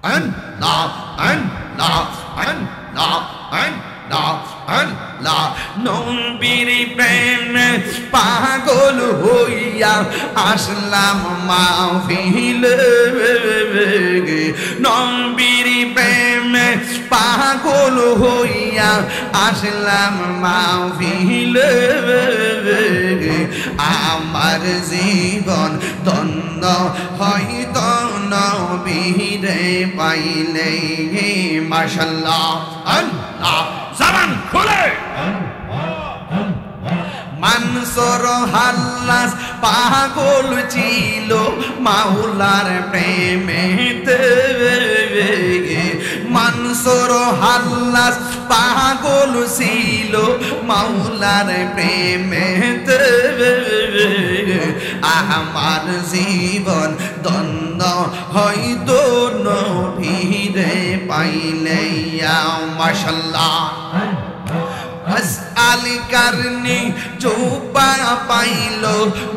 আল্লাহ আল্লাহ আল্লাহ আল্লাহ আল্লাহ নবীর প্রেমে পাগল হইয়া আসলাম মাহফিলে নবীর প্রেমে পাগল হইয়া আসলাম মাহফিলে আমার জীবন ধন্য হইতো নবীরে পাইলে মাশাআল্লাহ আল্লাহ জবান খুলে মানসুর হাল্লাস পাগল ছিল মাওলার প্রেমেতে মানসুর হাল্লাস পাগল ছিল মাওলার প্রেমেতে আমার জীবন দ্বন্দ্ব হয়তো নবীরে পাইলে মাশাআল্লাহ আলী কারণে চোপা পাইল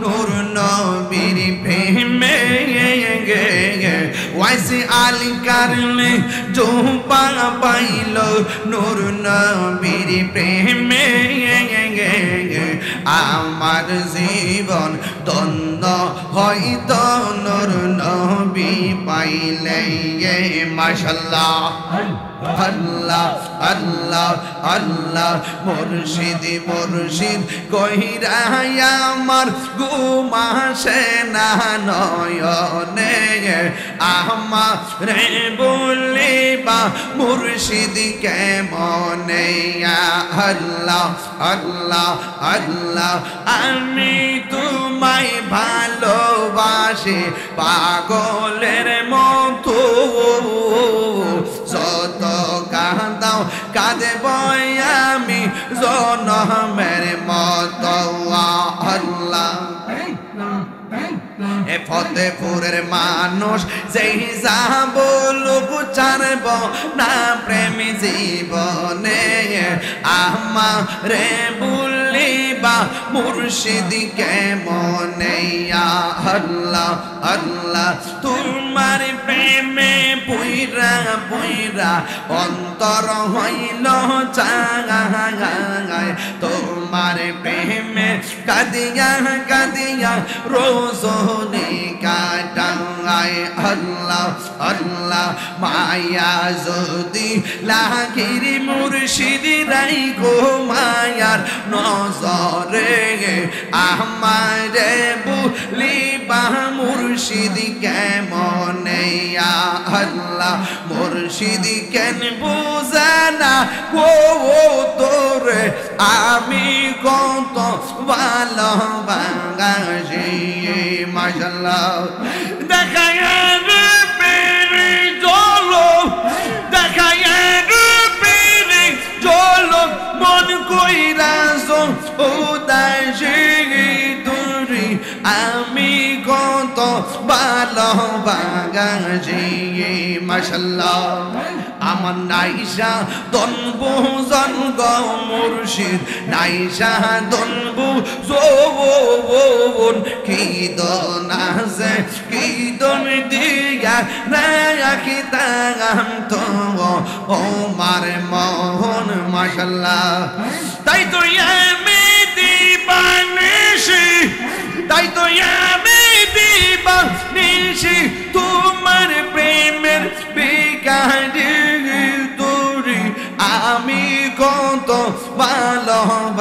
নূর নবীর প্রেমে ওয়াইসি আলী কারণে চোপা পাইল নূর নবীর প্রেমে আমার জীবন দ্বন্দ্ব হয়তো নূর নবী পাইলে মাশাআল্লাহ আল্লাহ আল্লাহ আল্লাহ মুর্শিদ মুর্শিদ কইরা আমার ঘুমাসে না নয়নে আমারে বলিবা মুর্শিদ কেমনে আল্লাহ আল্লাহ আল্লাহ আমি তোমায় ভালোবাসি পাগলের মতো যত কাঁদাও কাঁদব আমি জনমের মতো আল্লাহ এ ফতেপুরের মানুষ যেই যা বলুক ছাড়ব না প্রেমী জীবনে আমারে বলিবা মুর্শিদ কেমনে আল্লাহ আল্লাহ তোমার প্রেমে পুইরা পুইরা অন্তর হইল চাঙায় তোমার প্রেমে কাঁদিয়া কাঁদিয়া রোজনে কাটায় আল্লাহ আল্লাহ মায়া যদি লাগির মুর্শিদ রাই গো মায়ার নজরে আমারে বলিবা মুর্শিদ কেমনে আল্লাহ মুর্শিদ কেন বুঝানা ও তোরে আমি কত ভালোবাসি মাশাআল্লাহ দেখায় পেরে চলো দেখায় পেরে চলো মন কইরা উদাসী তুরি আমি কত ভালোবাসি মাশাআল্লাহ আমার নাইশা দনবু জনগ মুর্শিদ নাইশা দনবু জোবন কি দন আছে কি দন দিয়া রাখিতাম তো ও মার মোহন মাশাআল্লাহ তাই তো আমি দিবানিশি তাই তো আমি দিবানিশি তোমার প্রেমের বিকারি তোরি আমি কত ভালোবাসি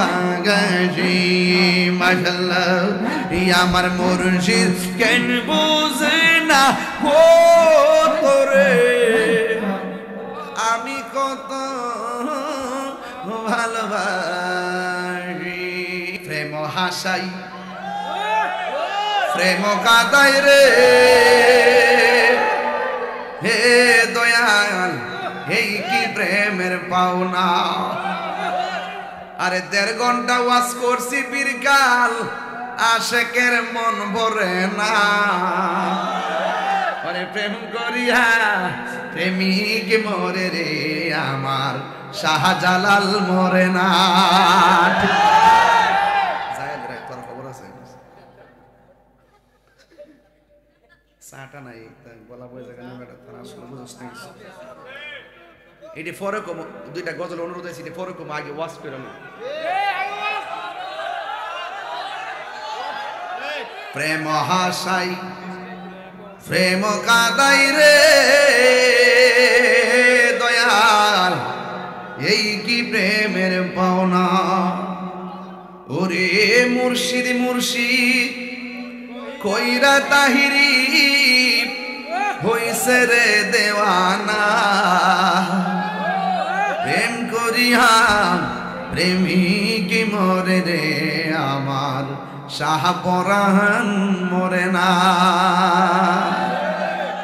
মাশাআল্লাহ আমার মুর্শিদ কেন বুঝে না ও তোরে আমি কত ভালোবাসি প্রেম হাসাই প্রেম কাদাই রে হে দয়াল এই কি প্রেমের পাওনা আরে 1.5 ঘন্টা ওয়াজ করছি বিরকাল আশেকের মন ভরে না আরে প্রেম করিয়া প্রেমিক মরে রে আমার শাহজালাল মরে না চাটা নাই গলা বয়ে জায়গা নেমে তারা আসলে বুঝছ না এটি ফরকম দুইটা গজল অনুরোধ হয়েছে এটি ফরকম আগে ওয়াশ করে না প্রেম হাসাই প্রেম কাদাই রে দয়াল এই কি প্রেমের পাওনা ওরে মুর্শিদ মুর্শিদ কইরা তাহিরি হইছে রে দেওয়ানা প্রেম করিয়া প্রেমিক মরে রে আমার শাহপরান মরে না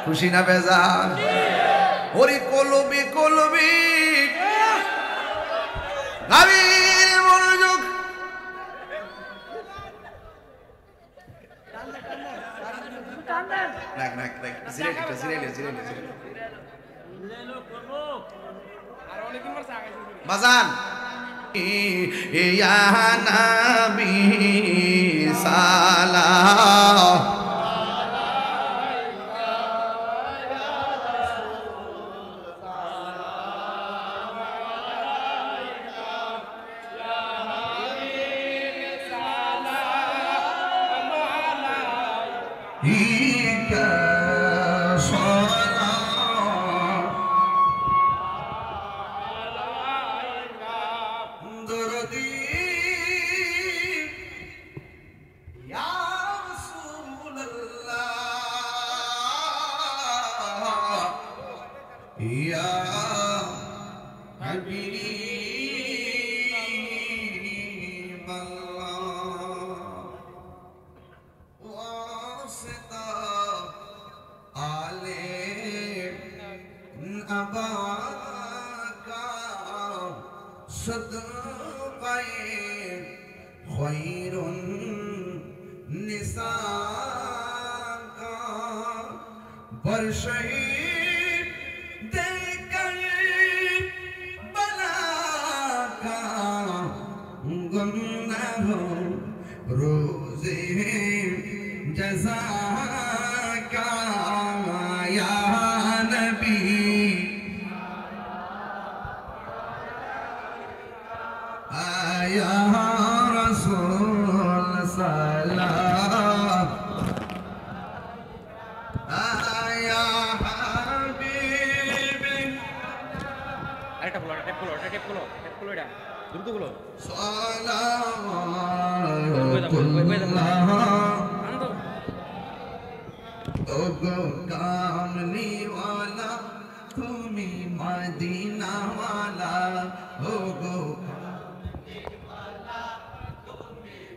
খুশি না বেজার ওরে কলবি কলবি গাভীর মনোযোগ বাজান ইয়া নবী সালাম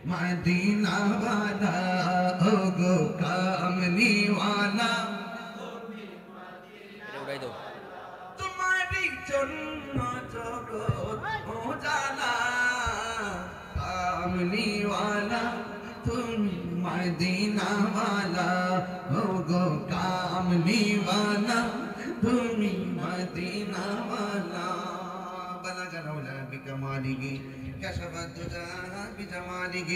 मदीना वाला ओ गो कामनी वाला तुम्हारी जन्म जगत हो जाला कामनी वाला तुम मदीना वाला ओ गो कामनी वाला तुम मदीना वाला बलग रौला बिकमालिही كشف الدجى بجماله